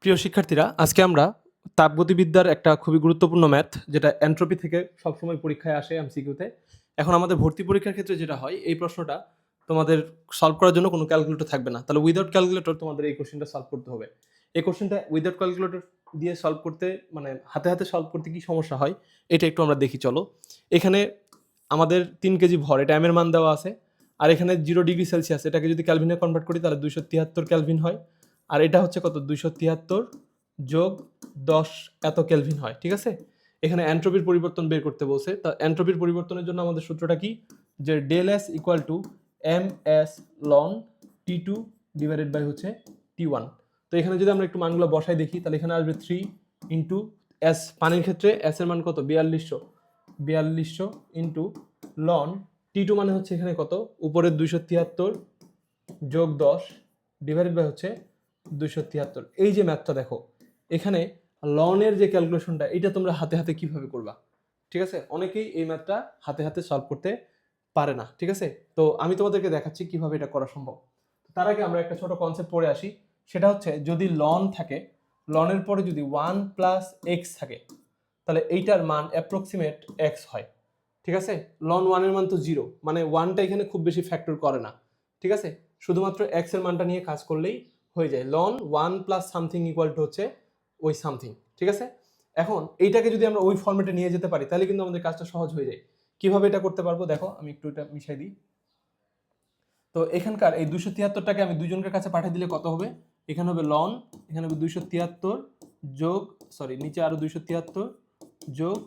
প্রিয় শিক্ষার্থীরা, আজকে আমরা তাপগতিবিদ্যার একটা খুবই গুরুত্বপূর্ণ ম্যাথ, যেটা এন্ট্রপি থেকে সবসময় পরীক্ষায় আসে এমসিকিউতে। এখন আমাদের ভর্তি পরীক্ষার ক্ষেত্রে যেটা হয়, এই প্রশ্নটা তোমাদের সলভ করার জন্য কোনো ক্যালকুলেটর থাকবে না, তাহলে উইদাউট ক্যালকুলেটর তোমাদের এই কোশ্চেনটা সলভ করতে হবে। এই কোশ্চেনটা উইদাউট ক্যালকুলেটর দিয়ে সলভ করতে, মানে হাতে হাতে সলভ করতে কি সমস্যা হয় এটা একটু আমরা দেখি। চলো, এখানে আমাদের 3 কেজি ভর, এটা এম এর মান দেওয়া আছে, আর এখানে 0 ডিগ্রি সেলসিয়াস, এটাকে যদি ক্যালভিনে কনভার্ট করি তাহলে 273 ক্যালভিন হয়। আর এটা হচ্ছে কত, 273 যোগ 10 এত কেলভিন হয়। ঠিক আছে, এখানে এন্ট্রপির পরিবর্তন বের করতে বলছে। তা এন্ট্রপির পরিবর্তনের জন্য আমাদের সূত্রটা কি, যে del S equal to M S ln T two divided by হচ্ছে টি ওয়ান। তো এখানে যদি আমরা একটু মানগুলো বসাই দেখি, তাহলে এখানে আসবে 3 ইন্টু এস, পানির ক্ষেত্রে এস এর মান কত, 4200 ইন্টু লন টি টু মানে হচ্ছে এখানে কত, উপরের 273 যোগ 10 ডিভাইডেড বাই হচ্ছে 273। এই যে ম্যাথটা দেখো, এখানে লনের যে ক্যালকুলেশনটা, এটা তোমরা হাতে হাতে কিভাবে করবা? ঠিক আছে, অনেকেই এই ম্যাথটা হাতে হাতে সলভ করতে পারে না। ঠিক আছে, তো আমি তোমাদেরকে দেখাচ্ছি কিভাবে এটা করা সম্ভব। তার আগে আমরা একটা ছোট কনসেপ্ট পড়ে আসি। সেটা হচ্ছে, যদি লন থাকে, লনের পরে যদি 1 প্লাস এক্স থাকে, তাহলে এইটার মান অ্যাপ্রক্সিমেট এক্স হয়। ঠিক আছে, লন 1 এর মান তো 0, মানে 1টা এখানে খুব বেশি ফ্যাক্টর করে না। ঠিক আছে, শুধুমাত্র এক্স এর মানটা নিয়ে কাজ করলেই হয়ে যায়। Ln 1 plus something equal to হচ্ছে ওই সামথিং। ঠিক আছে, এখন এইটাকে যদি আমরা ওই ফর্মেটে নিয়ে যেতে পারি, তাহলে কিন্তু আমাদের কাজটা সহজ হয়ে যায়। কিভাবে এটা করতে পারবো দেখো, আমি একটু এটা মিশাই দিই। তো এখানকার এই 273টাকে আমি দুজনের কাছে পাঠিয়ে দিলে কত হবে, এখানে হবে লন, এখানে হবে 273 যোগ, সরি নিচে আরো 273 যোগ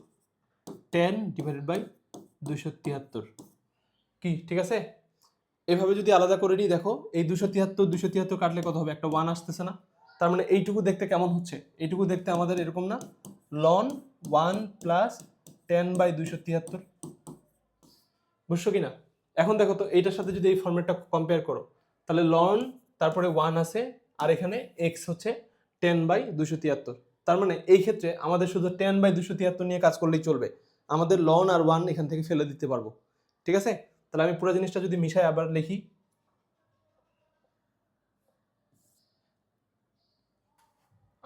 10 ডিভাইডেড বাই 273। কি ঠিক আছে? এভাবে যদি আলাদা করে নিই, দেখো এই 273 কাটলে কত হবে, একটা 1 আসতেছে না? তার মানে এইটুকু দেখতে কেমন হচ্ছে, এইটুকু দেখতে আমাদের এরকম না, লন 1 প্লাস 10 বাই 273। বুঝছো কিনা? এখন দেখো তো, এইটার সাথে যদি এই ফর্মেটটা কম্পেয়ার করো, তাহলে লন তারপরে 1 আছে, আর এখানে এক্স হচ্ছে 10 বাই 273। তার মানে এই ক্ষেত্রে আমাদের শুধু 10 বাই 273 নিয়ে কাজ করলেই চলবে, আমাদের লন আর 1 এখান থেকে ফেলে দিতে পারবো। ঠিক আছে, তাহলে আমি পুরো জিনিসটা যদি মিশাই আবার লিখি,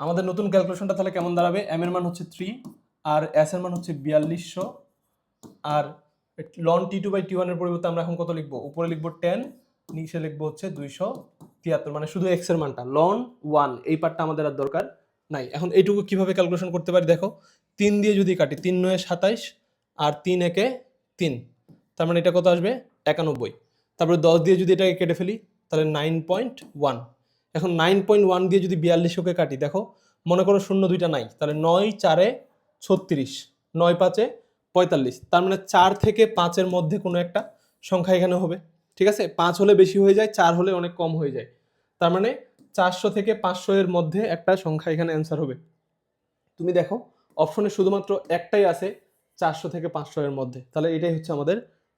আমাদের নতুন ক্যালকুলেশনটা তাহলে কেমন দাঁড়াবে, এম এর মান হচ্ছে 3 আর এস এর মান হচ্ছে 4200, আর ln T two by T one এর পরিবর্তে আমরা এখন কত লিখবো, উপরে লিখবো 10, নিচে লিখবো হচ্ছে 273, মানে শুধু এক্স এর মানটা, লন 1 এই পার্টটা আমাদের আর দরকার নাই। এখন এইটুকু কিভাবে ক্যালকুলেশন করতে পারি দেখো, 3 দিয়ে যদি কাটি, 3 9 27 আর 3 1 3, তার মানে এটা কত আসবে 91। তারপরে 10 দিয়ে যদি এটাকে কেটে ফেলি, তাহলে 9.1। এখন 9.1 দিয়ে যদি 4200কে কাটি, দেখো মনে করো শূন্য দুইটা নাই, তাহলে 9 4 36, 9 5 45, তার মানে 4 থেকে 5-এর মধ্যে কোনো একটা সংখ্যা এখানে হবে। ঠিক আছে, 5 হলে বেশি হয়ে যায়, 4 হলে অনেক কম হয়ে যায়। তার মানে 400 থেকে 500 এর মধ্যে একটা সংখ্যা এখানে অ্যান্সার হবে। তুমি দেখো অপশনে শুধুমাত্র একটাই আছে 400 থেকে 500 এর মধ্যে, তাহলে এটাই হচ্ছে আমাদের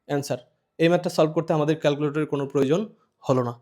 অ্যান্সার। এই ম্যাথটা সলভ করতে আমাদের ক্যালকুলেটরের কোনো প্রয়োজন হলো না।